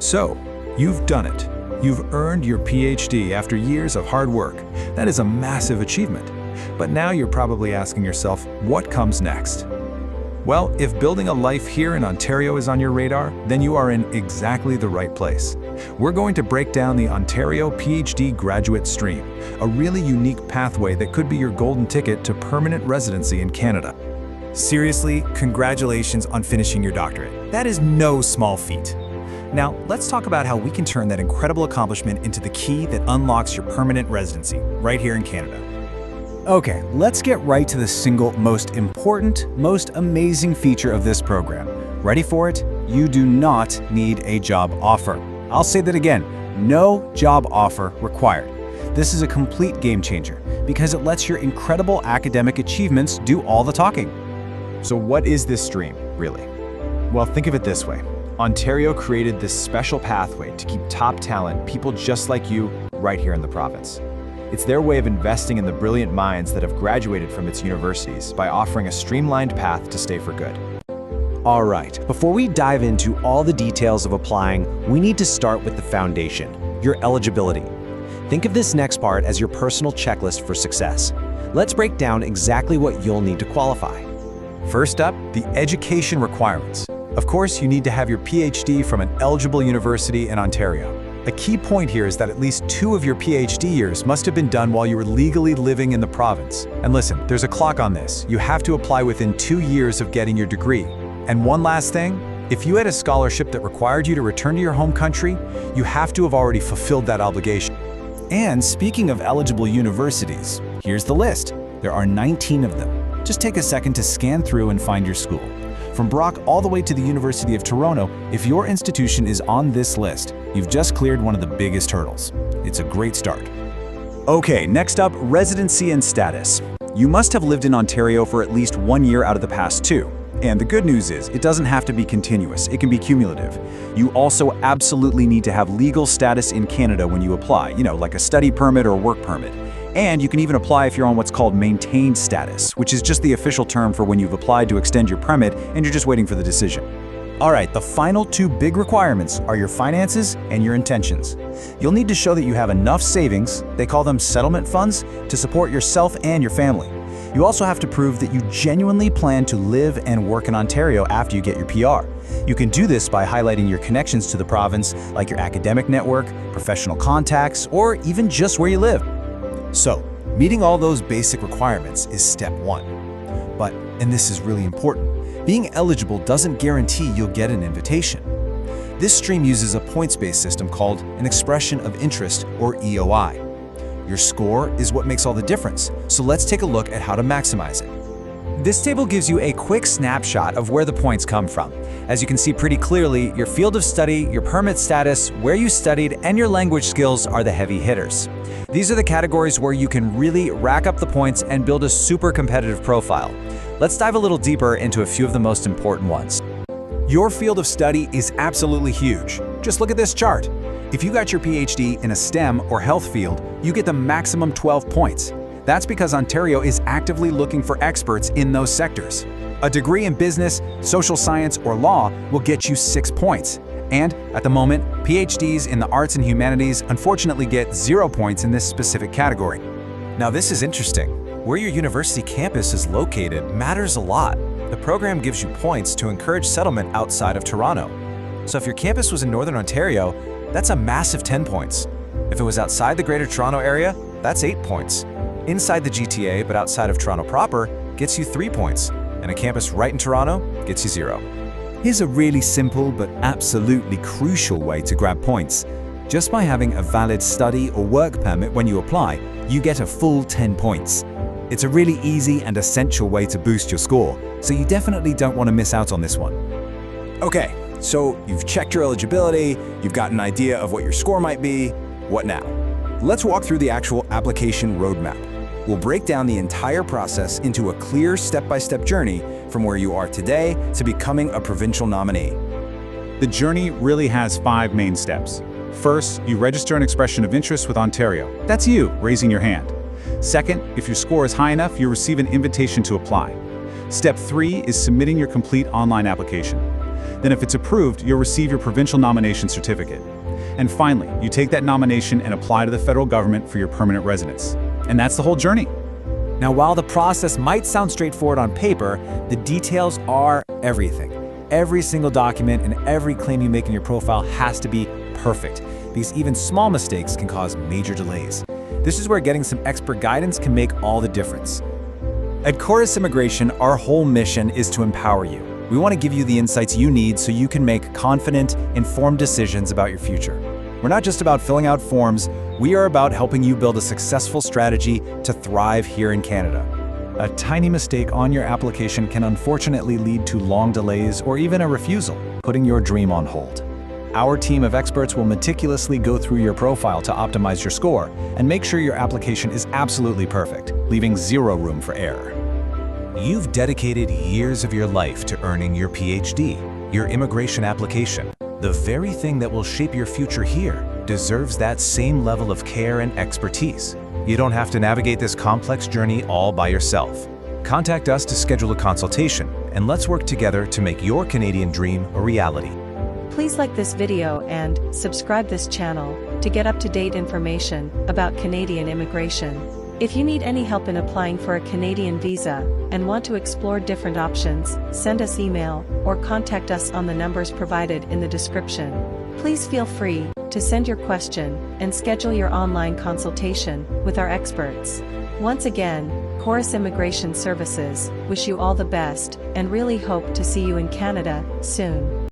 So, you've done it. You've earned your PhD after years of hard work. That is a massive achievement. But now you're probably asking yourself, what comes next? Well, if building a life here in Ontario is on your radar, then you are in exactly the right place. We're going to break down the Ontario PhD Graduate Stream, a really unique pathway that could be your golden ticket to permanent residency in Canada. Seriously, congratulations on finishing your doctorate. That is no small feat. Now, let's talk about how we can turn that incredible accomplishment into the key that unlocks your permanent residency, right here in Canada. Okay, let's get right to the single most important, most amazing feature of this program. Ready for it? You do not need a job offer. I'll say that again, no job offer required. This is a complete game changer because it lets your incredible academic achievements do all the talking. So what is this stream, really? Well, think of it this way. Ontario created this special pathway to keep top talent, people just like you, right here in the province. It's their way of investing in the brilliant minds that have graduated from its universities by offering a streamlined path to stay for good. All right, before we dive into all the details of applying, we need to start with the foundation, your eligibility. Think of this next part as your personal checklist for success. Let's break down exactly what you'll need to qualify. First up, the education requirements. Of course, you need to have your PhD from an eligible university in Ontario. A key point here is that at least 2 of your PhD years must have been done while you were legally living in the province. And listen, there's a clock on this. You have to apply within 2 years of getting your degree. And one last thing, if you had a scholarship that required you to return to your home country, you have to have already fulfilled that obligation. And speaking of eligible universities, here's the list. There are 19 of them. Just take a second to scan through and find your school. From Brock all the way to the University of Toronto, if your institution is on this list, you've just cleared one of the biggest hurdles. It's a great start. Okay, next up, residency and status. You must have lived in Ontario for at least 1 year out of the past 2. And the good news is, it doesn't have to be continuous, it can be cumulative. You also absolutely need to have legal status in Canada when you apply, like a study permit or work permit. And you can even apply if you're on what's called maintained status, which is just the official term for when you've applied to extend your permit and you're just waiting for the decision. All right, the final 2 big requirements are your finances and your intentions. You'll need to show that you have enough savings, they call them settlement funds, to support yourself and your family. You also have to prove that you genuinely plan to live and work in Ontario after you get your PR. You can do this by highlighting your connections to the province, like your academic network, professional contacts, or even just where you live. So, meeting all those basic requirements is step 1. But, and this is really important, being eligible doesn't guarantee you'll get an invitation. This stream uses a points-based system called an expression of interest, or EOI. Your score is what makes all the difference, so let's take a look at how to maximize it. This table gives you a quick snapshot of where the points come from. As you can see pretty clearly, your field of study, your permit status, where you studied, and your language skills are the heavy hitters. These are the categories where you can really rack up the points and build a super competitive profile. Let's dive a little deeper into a few of the most important ones. Your field of study is absolutely huge. Just look at this chart. If you got your PhD in a STEM or health field, you get the maximum 12 points. That's because Ontario is actively looking for experts in those sectors. A degree in business, social science, or law will get you 6 points. And at the moment, PhDs in the arts and humanities unfortunately get 0 points in this specific category. Now this is interesting. Where your university campus is located matters a lot. The program gives you points to encourage settlement outside of Toronto. So if your campus was in Northern Ontario, that's a massive 10 points. If it was outside the Greater Toronto Area, that's 8 points. Inside the GTA but outside of Toronto proper gets you 3 points. And a campus right in Toronto gets you 0. Here's a really simple but absolutely crucial way to grab points. Just by having a valid study or work permit when you apply, you get a full 10 points. It's a really easy and essential way to boost your score, so you definitely don't want to miss out on this one. Okay, so you've checked your eligibility, you've got an idea of what your score might be. What now? Let's walk through the actual application roadmap. We'll break down the entire process into a clear step-by-step journey from where you are today to becoming a provincial nominee. The journey really has 5 main steps. First, you register an expression of interest with Ontario. That's you, raising your hand. Second, if your score is high enough, you receive an invitation to apply. Step 3 is submitting your complete online application. Then if it's approved, you'll receive your provincial nomination certificate. And finally, you take that nomination and apply to the federal government for your permanent residence. And that's the whole journey. Now, while the process might sound straightforward on paper, the details are everything. Every single document and every claim you make in your profile has to be perfect, because even small mistakes can cause major delays. This is where getting some expert guidance can make all the difference. At Corus Immigration, our whole mission is to empower you. We want to give you the insights you need so you can make confident, informed decisions about your future. We're not just about filling out forms, we are about helping you build a successful strategy to thrive here in Canada. A tiny mistake on your application can unfortunately lead to long delays or even a refusal, putting your dream on hold. Our team of experts will meticulously go through your profile to optimize your score and make sure your application is absolutely perfect, leaving zero room for error. You've dedicated years of your life to earning your PhD, your immigration application. The very thing that will shape your future here deserves that same level of care and expertise. You don't have to navigate this complex journey all by yourself. Contact us to schedule a consultation, and let's work together to make your Canadian dream a reality. Please like this video and subscribe this channel to get up-to-date information about Canadian immigration. If you need any help in applying for a Canadian visa and want to explore different options, send us email or contact us on the numbers provided in the description. Please feel free to send your question and schedule your online consultation with our experts. Once again, Corus Immigration Services wish you all the best and really hope to see you in Canada soon.